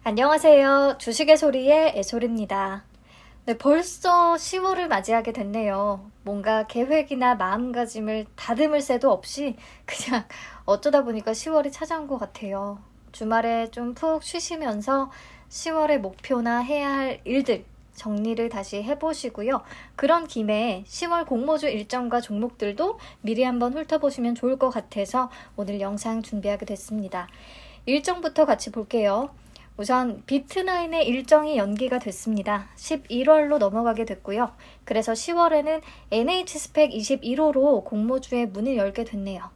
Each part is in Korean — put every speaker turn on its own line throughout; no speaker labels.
안녕하세요. 주식의 소리의 애솔입니다. 네, 벌써 10월을 맞이하게 됐네요. 뭔가 계획이나 마음가짐을 다듬을 새도 없이 그냥 어쩌다 보니까 10월이 찾아온 것 같아요. 주말에 좀 푹 쉬시면서 10월의 목표나 해야 할 일들 정리를 다시 해보시고요. 그런 김에 10월 공모주 일정과 종목들도 미리 한번 훑어보시면 좋을 것 같아서 오늘 영상 준비하게 됐습니다. 일정부터 같이 볼게요. 우선 비트9의 일정이 연기가 됐습니다. 11월로 넘어가게 됐고요. 그래서 10월에는 NH스펙 21호로 공모주의 문을 열게 됐네요.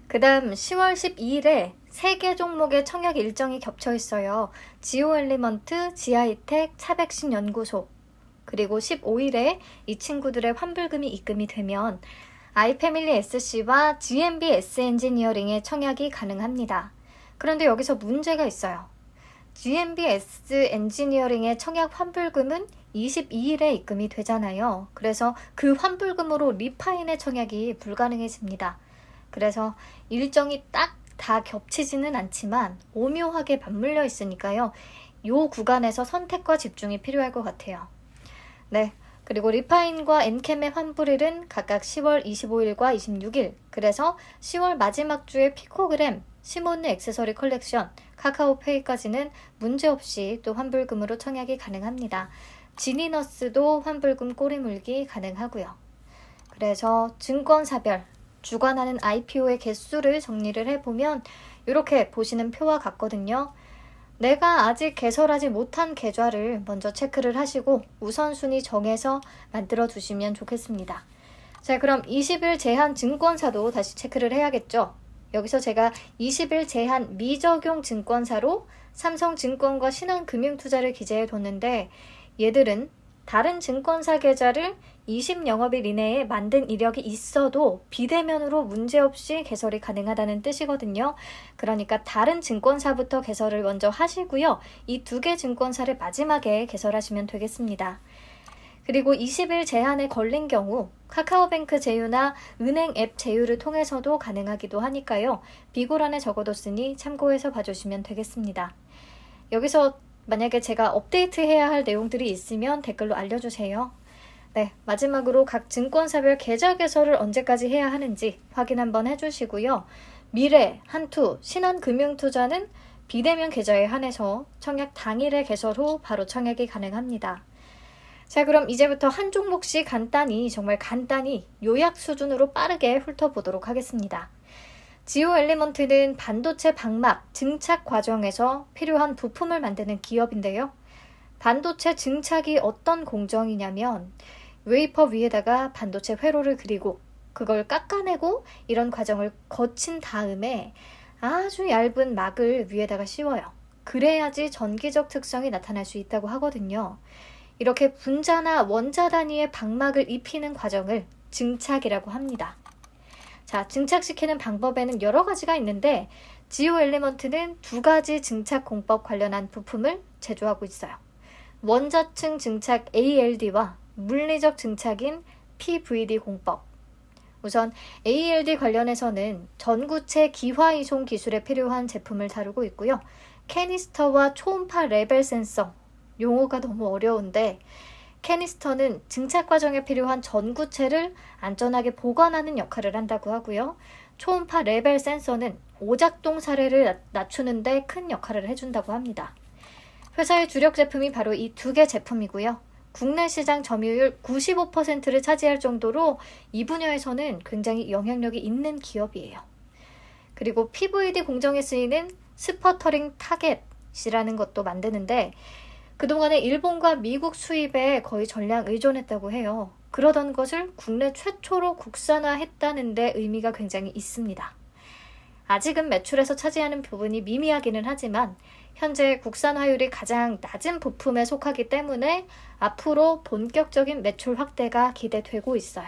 그 다음 10월 12일에 3개 종목의 청약 일정이 겹쳐 있어요. 지오엘리먼트, 지하이텍, 차백신연구소. 그리고 15일에 이 친구들의 환불금이 입금이 되면 아이패밀리 SC와 GMB S엔지니어링의 청약이 가능합니다. 그런데 여기서 문제가 있어요. GMB S엔지니어링의 청약 환불금은 22일에 입금이 되잖아요. 그래서 그 환불금으로 리파인의 청약이 불가능해집니다. 그래서 일정이 딱 다 겹치지는 않지만 오묘하게 맞물려 있으니까요. 이 구간에서 선택과 집중이 필요할 것 같아요. 네. 그리고 리파인과 엔캠의 환불일은 각각 10월 25일과 26일, 그래서 10월 마지막 주에 피코그램, 시몬느 액세서리 컬렉션, 카카오페이까지는 문제없이 또 환불금으로 청약이 가능합니다. 지니너스도 환불금 꼬리물기 가능하고요. 그래서 증권사별, 주관하는 IPO의 개수를 정리를 해보면 이렇게 보시는 표와 같거든요. 내가 아직 개설하지 못한 계좌를 먼저 체크를 하시고 우선순위 정해서 만들어 두시면 좋겠습니다. 자, 그럼 20일 제한 증권사도 다시 체크를 해야겠죠. 여기서 제가 20일 제한 미적용 증권사로 삼성증권과 신한금융투자를 기재해 뒀는데 얘들은 다른 증권사 계좌를 20영업일 이내에 만든 이력이 있어도 비대면으로 문제없이 개설이 가능하다는 뜻이거든요. 그러니까 다른 증권사부터 개설을 먼저 하시고요. 이 2개 증권사를 마지막에 개설하시면 되겠습니다. 그리고 20일 제한에 걸린 경우 카카오뱅크 제휴나 은행 앱 제휴를 통해서도 가능하기도 하니까요. 비고란에 적어뒀으니 참고해서 봐주시면 되겠습니다. 여기서 만약에 제가 업데이트해야 할 내용들이 있으면 댓글로 알려주세요. 네, 마지막으로 각 증권사별 계좌 개설을 언제까지 해야 하는지 확인 한번 해주시고요. 미래, 한투, 신한금융투자는 비대면 계좌에 한해서 청약 당일에 개설 후 바로 청약이 가능합니다. 자, 그럼 이제부터 한 종목씩 정말 간단히 요약 수준으로 빠르게 훑어보도록 하겠습니다. 지오엘리먼트는 반도체 방막, 증착 과정에서 필요한 부품을 만드는 기업인데요. 반도체 증착이 어떤 공정이냐면 웨이퍼 위에다가 반도체 회로를 그리고 그걸 깎아내고 이런 과정을 거친 다음에 아주 얇은 막을 위에다가 씌워요. 그래야지 전기적 특성이 나타날 수 있다고 하거든요. 이렇게 분자나 원자 단위의 방막을 입히는 과정을 증착이라고 합니다. 자, 증착시키는 방법에는 여러 가지가 있는데 지오엘리먼트는 2가지 증착 공법 관련한 부품을 제조하고 있어요. 원자층 증착 ALD와 물리적 증착인 PVD 공법. 우선 ALD 관련해서는 전구체 기화이송 기술에 필요한 제품을 다루고 있고요. 캐니스터와 초음파 레벨 센서, 용어가 너무 어려운데 캐니스터는 증착 과정에 필요한 전구체를 안전하게 보관하는 역할을 한다고 하고요. 초음파 레벨 센서는 오작동 사례를 낮추는 데 큰 역할을 해준다고 합니다. 회사의 주력 제품이 바로 이 2개 제품이고요. 국내 시장 점유율 95%를 차지할 정도로 이 분야에서는 굉장히 영향력이 있는 기업이에요. 그리고 PVD 공정에 쓰이는 스퍼터링 타겟이라는 것도 만드는데 그동안에 일본과 미국 수입에 거의 전량 의존했다고 해요. 그러던 것을 국내 최초로 국산화했다는 데 의미가 굉장히 있습니다. 아직은 매출에서 차지하는 부분이 미미하기는 하지만 현재 국산화율이 가장 낮은 부품에 속하기 때문에 앞으로 본격적인 매출 확대가 기대되고 있어요.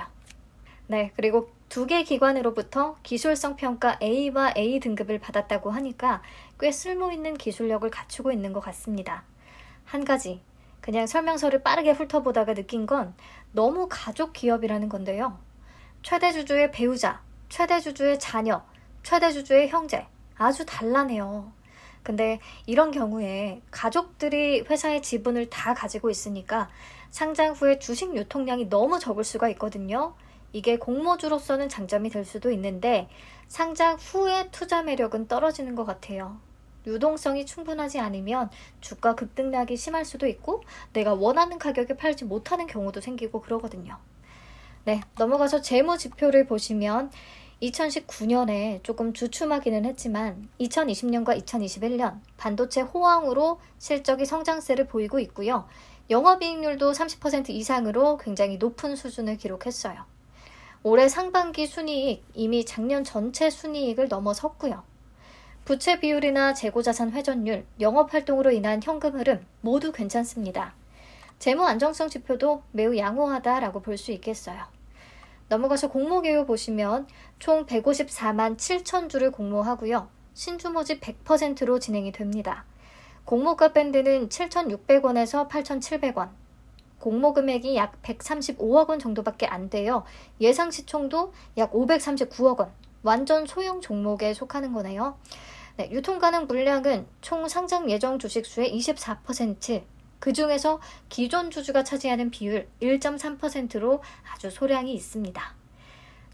네, 그리고 2개 기관으로부터 기술성 평가 A와 A 등급을 받았다고 하니까 꽤 쓸모있는 기술력을 갖추고 있는 것 같습니다. 한 가지, 그냥 설명서를 빠르게 훑어보다가 느낀 건 너무 가족 기업이라는 건데요. 최대 주주의 배우자, 최대 주주의 자녀, 최대 주주의 형제, 아주 단란해요. 근데 이런 경우에 가족들이 회사의 지분을 다 가지고 있으니까 상장 후에 주식 유통량이 너무 적을 수가 있거든요. 이게 공모주로서는 장점이 될 수도 있는데 상장 후에 투자 매력은 떨어지는 것 같아요. 유동성이 충분하지 않으면 주가 급등락이 심할 수도 있고 내가 원하는 가격에 팔지 못하는 경우도 생기고 그러거든요. 네, 넘어가서 재무지표를 보시면 2019년에 조금 주춤하기는 했지만 2020년과 2021년 반도체 호황으로 실적이 성장세를 보이고 있고요. 영업이익률도 30% 이상으로 굉장히 높은 수준을 기록했어요. 올해 상반기 순이익 이미 작년 전체 순이익을 넘어섰고요. 부채 비율이나 재고자산 회전율, 영업활동으로 인한 현금 흐름 모두 괜찮습니다. 재무 안정성 지표도 매우 양호하다라고 볼 수 있겠어요. 넘어가서 공모 개요 보시면 총 154만 7천 주를 공모하고요. 신주 모집 100%로 진행이 됩니다. 공모가 밴드는 7,600원에서 8,700원. 공모 금액이 약 135억 원 정도밖에 안 돼요. 예상 시총도 약 539억 원. 완전 소형 종목에 속하는 거네요. 네, 유통 가능 물량은 총 상장 예정 주식 수의 24%, 그 중에서 기존 주주가 차지하는 비율 1.3%로 아주 소량이 있습니다.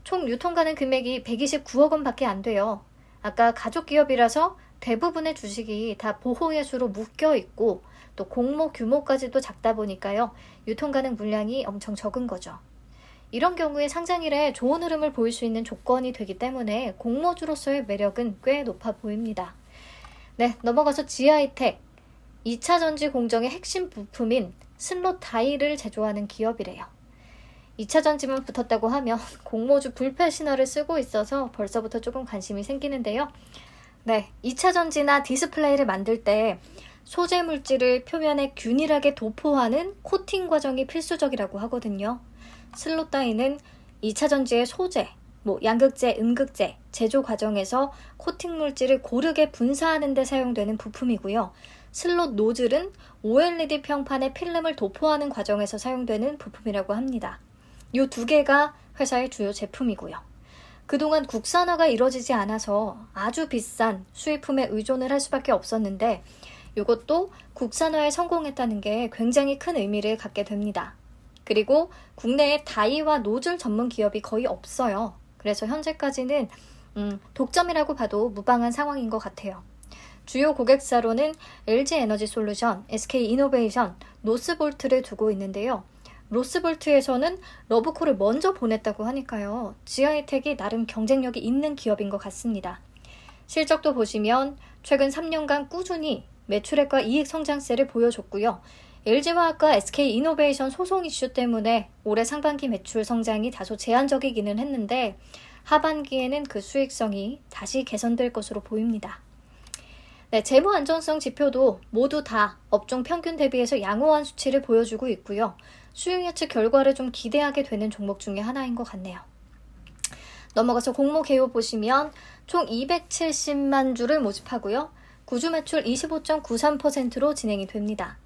총 유통 가능 금액이 129억 원밖에 안 돼요. 아까 가족 기업이라서 대부분의 주식이 다 보호예수로 묶여 있고 또 공모 규모까지도 작다 보니까요. 유통 가능 물량이 엄청 적은 거죠. 이런 경우에 상장일에 좋은 흐름을 보일 수 있는 조건이 되기 때문에 공모주로서의 매력은 꽤 높아 보입니다. 네, 넘어가서 지하이텍. 2차 전지 공정의 핵심 부품인 슬롯 다이를 제조하는 기업이래요. 2차 전지만 붙었다고 하면 공모주 불패 신화를 쓰고 있어서 벌써부터 조금 관심이 생기는데요. 네, 2차 전지나 디스플레이를 만들 때 소재 물질을 표면에 균일하게 도포하는 코팅 과정이 필수적이라고 하거든요. 슬롯 다이는 2차 전지의 소재, 양극재, 음극재, 제조 과정에서 코팅 물질을 고르게 분사하는 데 사용되는 부품이고요. 슬롯 노즐은 OLED 평판에 필름을 도포하는 과정에서 사용되는 부품이라고 합니다. 이 두 개가 회사의 주요 제품이고요. 그동안 국산화가 이루어지지 않아서 아주 비싼 수입품에 의존을 할 수밖에 없었는데 이것도 국산화에 성공했다는 게 굉장히 큰 의미를 갖게 됩니다. 그리고 국내에 다이와 노즐 전문 기업이 거의 없어요. 그래서 현재까지는 독점이라고 봐도 무방한 상황인 것 같아요. 주요 고객사로는 LG에너지솔루션, SK이노베이션, 노스볼트를 두고 있는데요. 노스볼트에서는 러브콜을 먼저 보냈다고 하니까요. 지하이텍이 나름 경쟁력이 있는 기업인 것 같습니다. 실적도 보시면 최근 3년간 꾸준히 매출액과 이익 성장세를 보여줬고요. LG화학과 SK이노베이션 소송 이슈 때문에 올해 상반기 매출 성장이 다소 제한적이기는 했는데 하반기에는 그 수익성이 다시 개선될 것으로 보입니다. 네, 재무 안정성 지표도 모두 다 업종 평균 대비해서 양호한 수치를 보여주고 있고요. 수익 예측 결과를 좀 기대하게 되는 종목 중에 하나인 것 같네요. 넘어가서 공모 개요 보시면 총 270만 주를 모집하고요. 구주 매출 25.93%로 진행이 됩니다.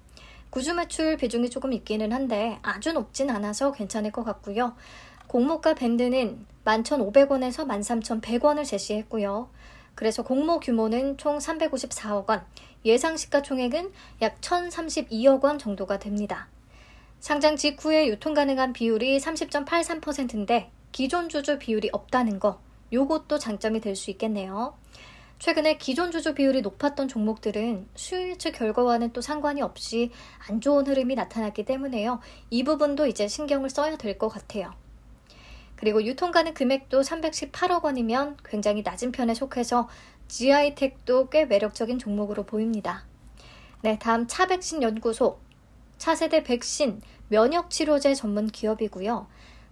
구주 매출 비중이 조금 있기는 한데 아주 높진 않아서 괜찮을 것 같고요. 공모가 밴드는 11,500원에서 13,100원을 제시했고요. 그래서 공모 규모는 총 354억 원, 예상 시가총액은 약 1,032억 원 정도가 됩니다. 상장 직후에 유통 가능한 비율이 30.83%인데 기존 주주 비율이 없다는 거, 요것도 장점이 될 수 있겠네요. 최근에 기존 주주 비율이 높았던 종목들은 수익 예측 결과와는 또 상관이 없이 안 좋은 흐름이 나타났기 때문에요. 이 부분도 이제 신경을 써야 될 것 같아요. 그리고 유통 가능 금액도 318억 원이면 굉장히 낮은 편에 속해서 지하이텍도 꽤 매력적인 종목으로 보입니다. 네, 다음 차백신 연구소. 차세대 백신 면역 치료제 전문 기업이고요.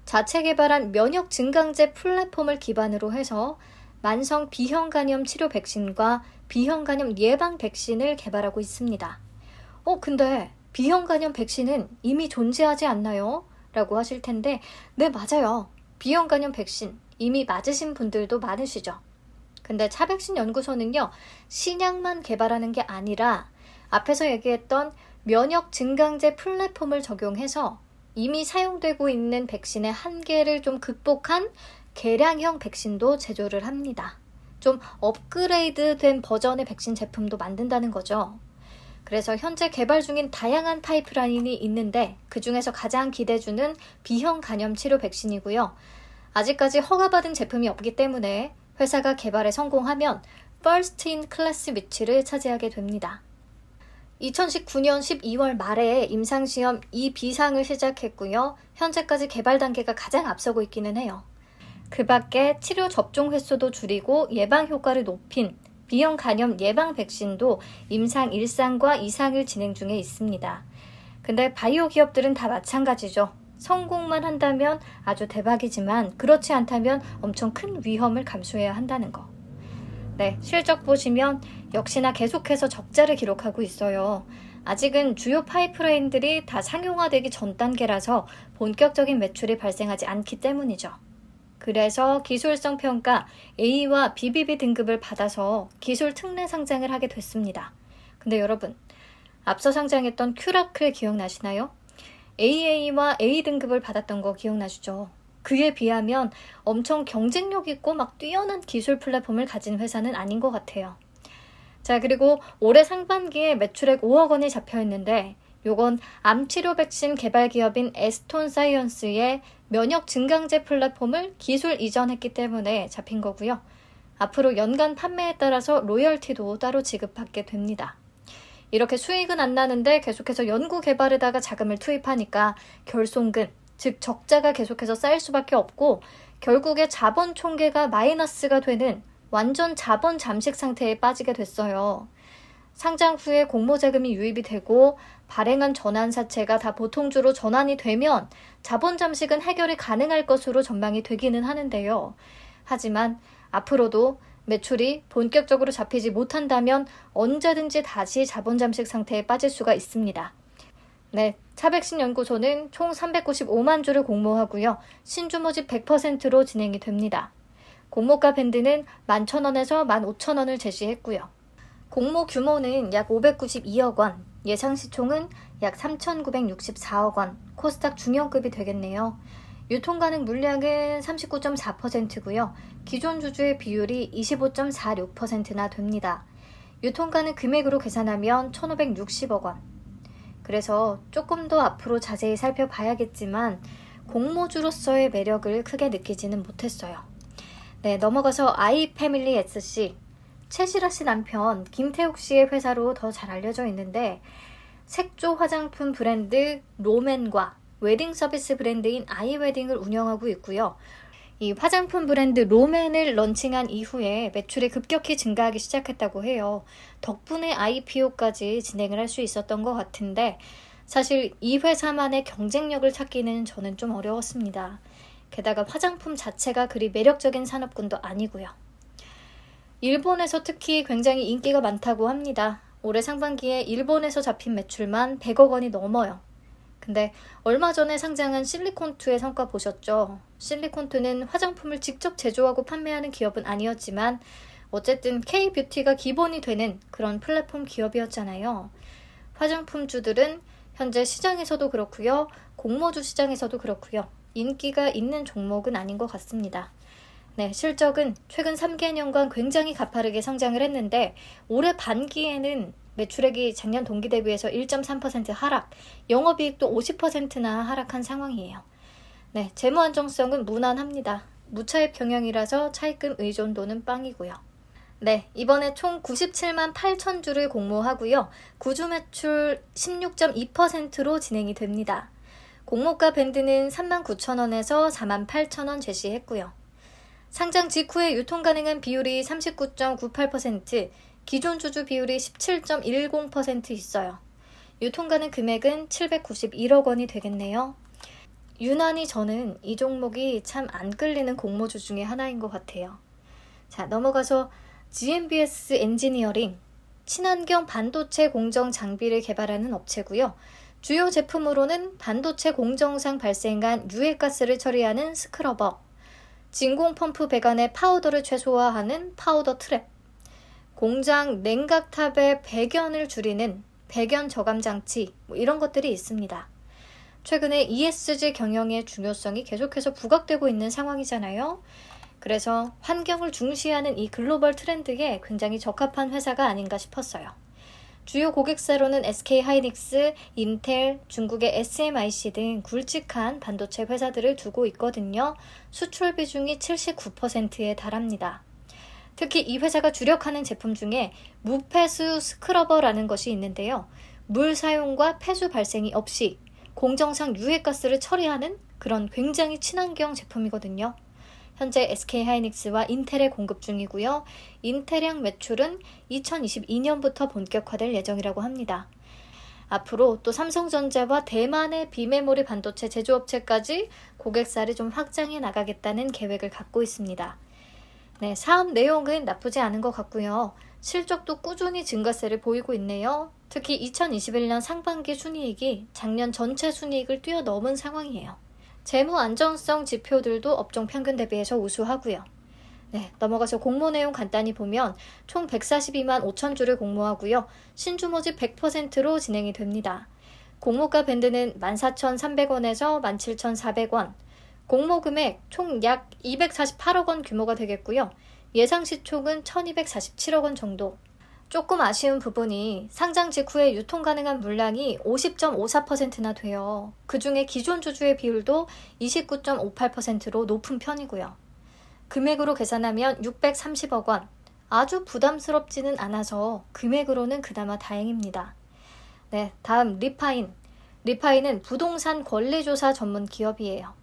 자체 개발한 면역 증강제 플랫폼을 기반으로 해서 만성 비형 간염 치료 백신과 비형 간염 예방 백신을 개발하고 있습니다. 근데 비형 간염 백신은 이미 존재하지 않나요? 라고 하실 텐데, 네, 맞아요. 비형 간염 백신 이미 맞으신 분들도 많으시죠. 근데 차백신 연구소는요, 신약만 개발하는 게 아니라 앞에서 얘기했던 면역 증강제 플랫폼을 적용해서 이미 사용되고 있는 백신의 한계를 좀 극복한 개량형 백신도 제조를 합니다. 좀 업그레이드된 버전의 백신 제품도 만든다는 거죠. 그래서 현재 개발 중인 다양한 파이프라인이 있는데 그 중에서 가장 기대주는 B형 간염 치료 백신이고요. 아직까지 허가받은 제품이 없기 때문에 회사가 개발에 성공하면 First in Class 위치를 차지하게 됩니다. 2019년 12월 말에 임상시험 2B상을 시작했고요. 현재까지 개발 단계가 가장 앞서고 있기는 해요. 그 밖에 치료 접종 횟수도 줄이고 예방 효과를 높인 B형 간염 예방 백신도 임상 1상과 2상을 진행 중에 있습니다. 근데 바이오 기업들은 다 마찬가지죠. 성공만 한다면 아주 대박이지만 그렇지 않다면 엄청 큰 위험을 감수해야 한다는 거. 네, 실적 보시면 역시나 계속해서 적자를 기록하고 있어요. 아직은 주요 파이프라인들이 다 상용화되기 전 단계라서 본격적인 매출이 발생하지 않기 때문이죠. 그래서 기술성 평가 A와 BBB 등급을 받아서 기술 특례 상장을 하게 됐습니다. 근데 여러분, 앞서 상장했던 큐라클 기억나시나요? AA와 A 등급을 받았던 거 기억나시죠? 그에 비하면 엄청 경쟁력 있고 막 뛰어난 기술 플랫폼을 가진 회사는 아닌 것 같아요. 자, 그리고 올해 상반기에 매출액 5억 원이 잡혀 있는데 요건 암치료 백신 개발 기업인 에스톤 사이언스의 면역 증강제 플랫폼을 기술 이전했기 때문에 잡힌 거고요. 앞으로 연간 판매에 따라서 로열티도 따로 지급받게 됩니다. 이렇게 수익은 안 나는데 계속해서 연구 개발에다가 자금을 투입하니까 결손금, 즉 적자가 계속해서 쌓일 수밖에 없고 결국에 자본 총계가 마이너스가 되는 완전 자본 잠식 상태에 빠지게 됐어요. 상장 후에 공모자금이 유입이 되고 발행한 전환사채가 다 보통주로 전환이 되면 자본 잠식은 해결이 가능할 것으로 전망이 되기는 하는데요. 하지만 앞으로도 매출이 본격적으로 잡히지 못한다면 언제든지 다시 자본 잠식 상태에 빠질 수가 있습니다. 네, 차백신 연구소는 총 395만 주를 공모하고요. 신주 모집 100%로 진행이 됩니다. 공모가 밴드는 11,000원에서 15,000원을 제시했고요. 공모 규모는 약 592억 원, 예상 시총은 약 3,964억 원, 코스닥 중형급이 되겠네요. 유통 가능 물량은 39.4%고요. 기존 주주의 비율이 25.46%나 됩니다. 유통 가능 금액으로 계산하면 1,560억 원. 그래서 조금 더 앞으로 자세히 살펴봐야겠지만 공모주로서의 매력을 크게 느끼지는 못했어요. 네, 넘어가서 아이패밀리 SC. 최시라 씨 남편 김태욱 씨의 회사로 더 잘 알려져 있는데 색조 화장품 브랜드 롬앤과 웨딩 서비스 브랜드인 아이웨딩을 운영하고 있고요. 이 화장품 브랜드 롬앤을 런칭한 이후에 매출이 급격히 증가하기 시작했다고 해요. 덕분에 IPO까지 진행을 할 수 있었던 것 같은데 사실 이 회사만의 경쟁력을 찾기는 저는 좀 어려웠습니다. 게다가 화장품 자체가 그리 매력적인 산업군도 아니고요. 일본에서 특히 굉장히 인기가 많다고 합니다. 올해 상반기에 일본에서 잡힌 매출만 100억 원이 넘어요. 근데 얼마 전에 상장한 실리콘투의 성과 보셨죠? 실리콘투는 화장품을 직접 제조하고 판매하는 기업은 아니었지만 어쨌든 K-뷰티가 기본이 되는 그런 플랫폼 기업이었잖아요. 화장품주들은 현재 시장에서도 그렇고요. 공모주 시장에서도 그렇고요. 인기가 있는 종목은 아닌 것 같습니다. 네, 실적은 최근 3개년간 굉장히 가파르게 성장을 했는데 올해 반기에는 매출액이 작년 동기 대비해서 1.3% 하락, 영업이익도 50%나 하락한 상황이에요. 네, 재무 안정성은 무난합니다. 무차입 경영이라서 차입금 의존도는 빵이고요. 네, 이번에 총 97만 8천 주를 공모하고요. 구주 매출 16.2%로 진행이 됩니다. 공모가 밴드는 39,000원에서 48,000원 제시했고요. 상장 직후에 유통 가능한 비율이 39.98%, 기존 주주 비율이 17.10% 있어요. 유통 가능 금액은 791억 원이 되겠네요. 유난히 저는 이 종목이 참 안 끌리는 공모주 중에 하나인 것 같아요. 자, 넘어가서 GMBS 엔지니어링, 친환경 반도체 공정 장비를 개발하는 업체고요. 주요 제품으로는 반도체 공정상 발생한 유해가스를 처리하는 스크러버, 진공 펌프 배관의 파우더를 최소화하는 파우더 트랩, 공장 냉각탑의 배견을 줄이는 배견 저감 장치, 이런 것들이 있습니다. 최근에 ESG 경영의 중요성이 계속해서 부각되고 있는 상황이잖아요. 그래서 환경을 중시하는 이 글로벌 트렌드에 굉장히 적합한 회사가 아닌가 싶었어요. 주요 고객사로는 SK하이닉스, 인텔, 중국의 SMIC 등 굵직한 반도체 회사들을 두고 있거든요. 수출 비중이 79%에 달합니다. 특히 이 회사가 주력하는 제품 중에 무폐수 스크러버라는 것이 있는데요. 물 사용과 폐수 발생이 없이 공정상 유해가스를 처리하는 그런 굉장히 친환경 제품이거든요. 현재 SK하이닉스와 인텔에 공급 중이고요. 인텔향 매출은 2022년부터 본격화될 예정이라고 합니다. 앞으로 또 삼성전자와 대만의 비메모리 반도체 제조업체까지 고객사를 좀 확장해 나가겠다는 계획을 갖고 있습니다. 네, 사업 내용은 나쁘지 않은 것 같고요. 실적도 꾸준히 증가세를 보이고 있네요. 특히 2021년 상반기 순이익이 작년 전체 순이익을 뛰어넘은 상황이에요. 재무 안정성 지표들도 업종 평균 대비해서 우수하고요. 네, 넘어가서 공모 내용 간단히 보면 총 142만 5천 주를 공모하고요. 신주 모집 100%로 진행이 됩니다. 공모가 밴드는 14,300원에서 17,400원, 공모 금액 총 약 248억 원 규모가 되겠고요. 예상 시총은 1,247억 원 정도. 조금 아쉬운 부분이 상장 직후에 유통 가능한 물량이 50.54%나 돼요. 그중에 기존 주주의 비율도 29.58%로 높은 편이고요. 금액으로 계산하면 630억 원. 아주 부담스럽지는 않아서 금액으로는 그나마 다행입니다. 네, 다음 리파인. 리파인은 부동산 권리조사 전문 기업이에요.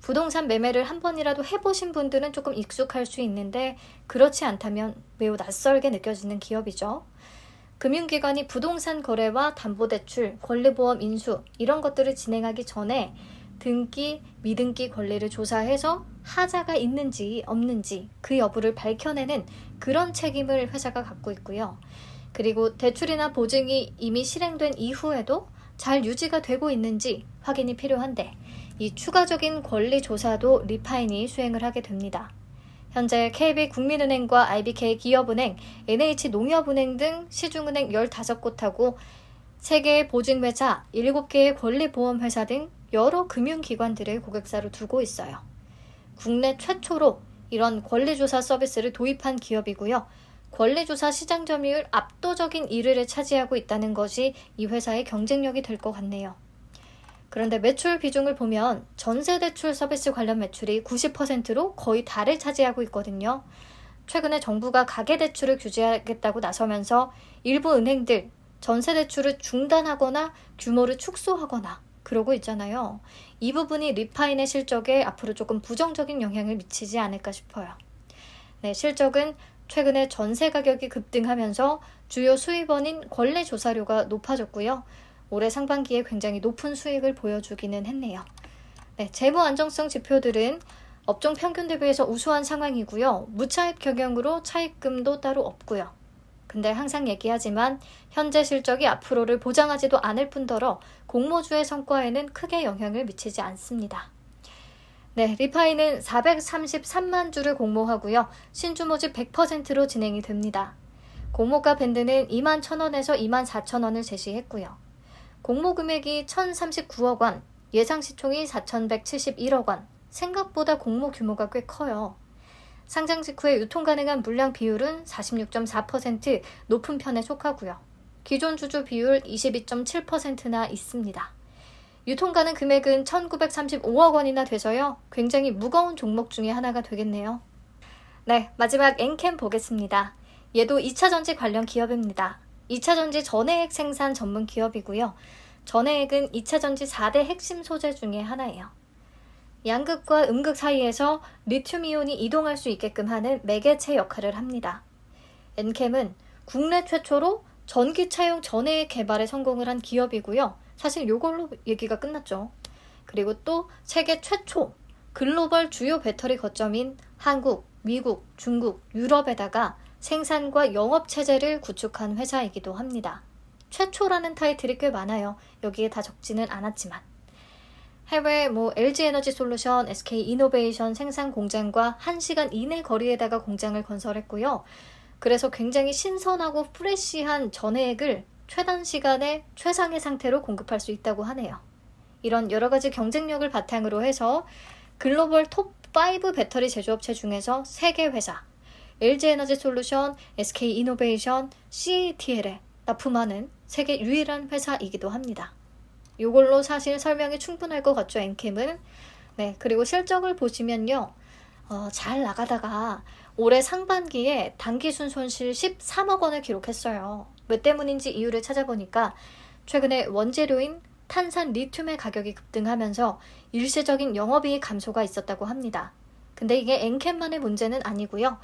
부동산 매매를 한 번이라도 해보신 분들은 조금 익숙할 수 있는데 그렇지 않다면 매우 낯설게 느껴지는 기업이죠. 금융기관이 부동산 거래와 담보대출, 권리보험 인수 이런 것들을 진행하기 전에 등기, 미등기 권리를 조사해서 하자가 있는지 없는지 그 여부를 밝혀내는 그런 책임을 회사가 갖고 있고요. 그리고 대출이나 보증이 이미 실행된 이후에도 잘 유지가 되고 있는지 확인이 필요한데 이 추가적인 권리 조사도 리파인이 수행을 하게 됩니다. 현재 KB국민은행과 IBK 기업은행, NH농협은행 등 시중은행 15곳하고 3개의 보증회사, 7개의 권리보험회사 등 여러 금융기관들을 고객사로 두고 있어요. 국내 최초로 이런 권리조사 서비스를 도입한 기업이고요. 권리조사 시장 점유율 압도적인 1위를 차지하고 있다는 것이 이 회사의 경쟁력이 될 것 같네요. 그런데 매출 비중을 보면 전세대출 서비스 관련 매출이 90%로 거의 다를 차지하고 있거든요. 최근에 정부가 가계대출을 규제하겠다고 나서면서 일부 은행들 전세대출을 중단하거나 규모를 축소하거나 그러고 있잖아요. 이 부분이 리파인의 실적에 앞으로 조금 부정적인 영향을 미치지 않을까 싶어요. 네, 실적은 최근에 전세 가격이 급등하면서 주요 수입원인 권리조사료가 높아졌고요. 올해 상반기에 굉장히 높은 수익을 보여주기는 했네요. 네, 재무 안정성 지표들은 업종 평균 대비해서 우수한 상황이고요. 무차입 경영으로 차입금도 따로 없고요. 근데 항상 얘기하지만 현재 실적이 앞으로를 보장하지도 않을 뿐더러 공모주의 성과에는 크게 영향을 미치지 않습니다. 네, 리파인은 433만 주를 공모하고요. 신주 모집 100%로 진행이 됩니다. 공모가 밴드는 21,000원에서 24,000원을 제시했고요. 공모 금액이 1,039억 원, 예상 시총이 4,171억 원, 생각보다 공모 규모가 꽤 커요. 상장 직후에 유통 가능한 물량 비율은 46.4% 높은 편에 속하고요. 기존 주주 비율 22.7%나 있습니다. 유통 가능 금액은 1,935억 원이나 돼서요. 굉장히 무거운 종목 중에 하나가 되겠네요. 네, 마지막 엔캠 보겠습니다. 얘도 2차전지 관련 기업입니다. 2차전지 전해액 생산 전문 기업이고요. 전해액은 2차전지 4대 핵심 소재 중에 하나예요. 양극과 음극 사이에서 리튬이온이 이동할 수 있게끔 하는 매개체 역할을 합니다. 엔캠은 국내 최초로 전기차용 전해액 개발에 성공을 한 기업이고요. 사실 이걸로 얘기가 끝났죠. 그리고 또 세계 최초 글로벌 주요 배터리 거점인 한국, 미국, 중국, 유럽에다가 생산과 영업 체제를 구축한 회사이기도 합니다. 최초라는 타이틀이 꽤 많아요. 여기에 다 적지는 않았지만. 해외 LG에너지솔루션, SK이노베이션 생산 공장과 1시간 이내 거리에다가 공장을 건설했고요. 그래서 굉장히 신선하고 프레시한 전해액을 최단 시간에 최상의 상태로 공급할 수 있다고 하네요. 이런 여러 가지 경쟁력을 바탕으로 해서 글로벌 톱 탑5 배터리 제조업체 중에서 3개 회사, LG에너지솔루션, SK이노베이션, CATL에 납품하는 세계 유일한 회사이기도 합니다. 이걸로 사실 설명이 충분할 것 같죠, 엔캠은. 네, 그리고 실적을 보시면요. 잘 나가다가 올해 상반기에 단기순 손실 13억 원을 기록했어요. 왜 때문인지 이유를 찾아보니까 최근에 원재료인 탄산 리튬의 가격이 급등하면서 일시적인 영업이익 감소가 있었다고 합니다. 근데 이게 엔캠만의 문제는 아니고요.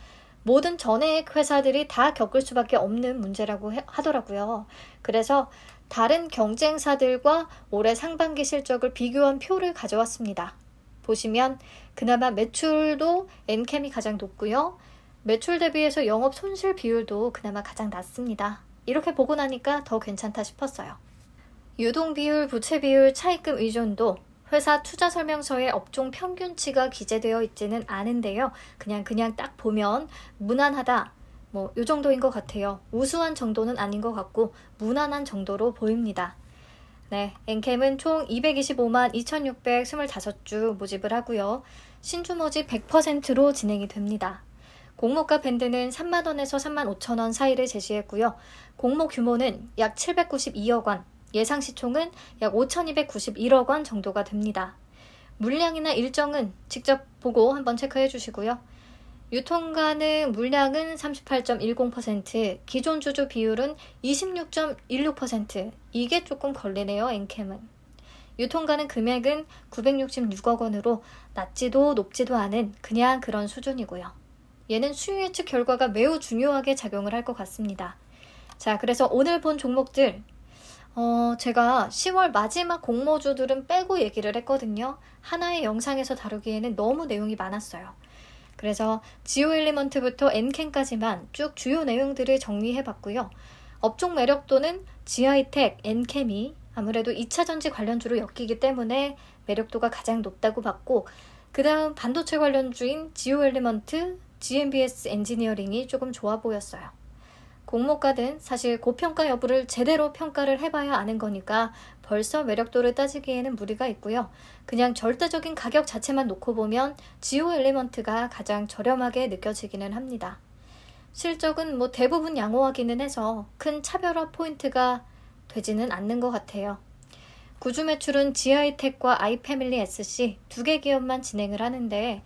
모든 전해액 회사들이 다 겪을 수밖에 없는 문제라고 하더라고요. 그래서 다른 경쟁사들과 올해 상반기 실적을 비교한 표를 가져왔습니다. 보시면 그나마 매출도 엔캠이 가장 높고요. 매출 대비해서 영업 손실 비율도 그나마 가장 낮습니다. 이렇게 보고 나니까 더 괜찮다 싶었어요. 유동 비율, 부채 비율, 차입금 의존도 회사 투자 설명서에 업종 평균치가 기재되어 있지는 않은데요. 그냥 딱 보면 무난하다. 요 정도인 것 같아요. 우수한 정도는 아닌 것 같고 무난한 정도로 보입니다. 네, 엔캠은 총 225만 2,625주 모집을 하고요. 신주 모집 100%로 진행이 됩니다. 공모가 밴드는 3만원에서 3만 5천원 사이를 제시했고요. 공모 규모는 약 792억 원, 예상 시총은 약 5,291억 원 정도가 됩니다. 물량이나 일정은 직접 보고 한번 체크해 주시고요. 유통 가능 물량은 38.10%, 기존 주주 비율은 26.16%. 이게 조금 걸리네요, 엔캠은. 유통 가능 금액은 966억 원으로 낮지도 높지도 않은 그냥 그런 수준이고요. 얘는 수요 예측 결과가 매우 중요하게 작용을 할 것 같습니다. 자, 그래서 오늘 본 종목들 제가 10월 마지막 공모주들은 빼고 얘기를 했거든요. 하나의 영상에서 다루기에는 너무 내용이 많았어요. 그래서 지오엘리먼트부터 엔캠까지만 쭉 주요 내용들을 정리해봤고요. 업종 매력도는 지하이텍, 엔캠이 아무래도 2차전지 관련주로 엮이기 때문에 매력도가 가장 높다고 봤고, 그 다음 반도체 관련주인 지오엘리먼트, GMBS 엔지니어링이 조금 좋아 보였어요. 공모가든 사실 고평가 여부를 제대로 평가를 해봐야 아는 거니까 벌써 매력도를 따지기에는 무리가 있고요. 그냥 절대적인 가격 자체만 놓고 보면 지오 엘리먼트가 가장 저렴하게 느껴지기는 합니다. 실적은 대부분 양호하기는 해서 큰 차별화 포인트가 되지는 않는 것 같아요. 구주 매출은 지하이텍과 아이패밀리 SC 두 개 기업만 진행을 하는데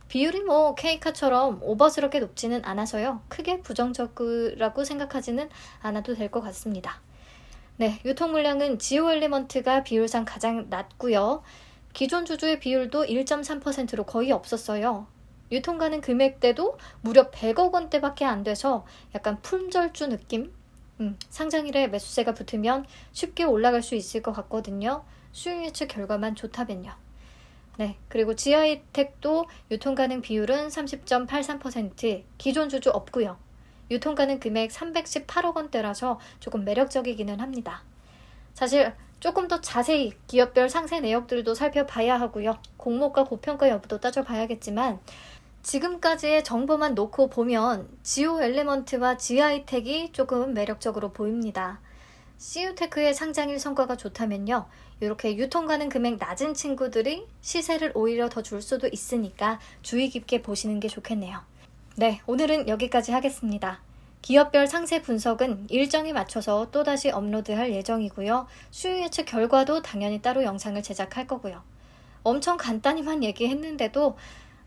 비율이 K카처럼 오버스럽게 높지는 않아서요. 크게 부정적이라고 생각하지는 않아도 될 것 같습니다. 네, 유통 물량은 지오 엘리먼트가 비율상 가장 낮고요. 기존 주주의 비율도 1.3%로 거의 없었어요. 유통 가능 금액대도 무려 100억 원대밖에 안 돼서 약간 품절주 느낌? 상장일에 매수세가 붙으면 쉽게 올라갈 수 있을 것 같거든요. 수요 예측 결과만 좋다면요. 네, 그리고 지하이텍도 유통 가능 비율은 30.83%, 기존 주주 없고요. 유통 가능 금액 318억 원대라서 조금 매력적이기는 합니다. 사실 조금 더 자세히 기업별 상세 내역들도 살펴봐야 하고요. 공모가 고평가 여부도 따져봐야겠지만 지금까지의 정보만 놓고 보면 지오 엘리먼트와 지하이텍이 조금 매력적으로 보입니다. CU테크의 상장일 성과가 좋다면요. 이렇게 유통 가능 금액 낮은 친구들이 시세를 오히려 더 줄 수도 있으니까 주의 깊게 보시는 게 좋겠네요. 네, 오늘은 여기까지 하겠습니다. 기업별 상세 분석은 일정에 맞춰서 또다시 업로드할 예정이고요. 수요 예측 결과도 당연히 따로 영상을 제작할 거고요. 엄청 간단히만 얘기했는데도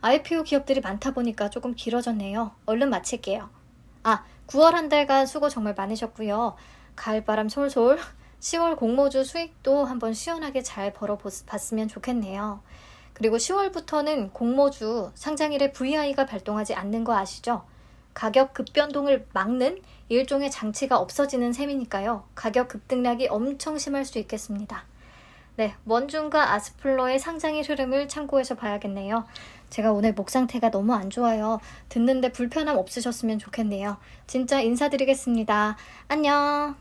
IPO 기업들이 많다 보니까 조금 길어졌네요. 얼른 마칠게요. 9월 한 달간 수고 정말 많으셨고요. 가을바람 솔솔 10월 공모주 수익도 한번 시원하게 잘 벌어봤으면 좋겠네요. 그리고 10월부터는 공모주 상장일에 VI가 발동하지 않는 거 아시죠? 가격 급변동을 막는 일종의 장치가 없어지는 셈이니까요. 가격 급등락이 엄청 심할 수 있겠습니다. 네, 원중과 아스플러의 상장일 흐름을 참고해서 봐야겠네요. 제가 오늘 목 상태가 너무 안 좋아요. 듣는데 불편함 없으셨으면 좋겠네요. 진짜 인사드리겠습니다. 안녕.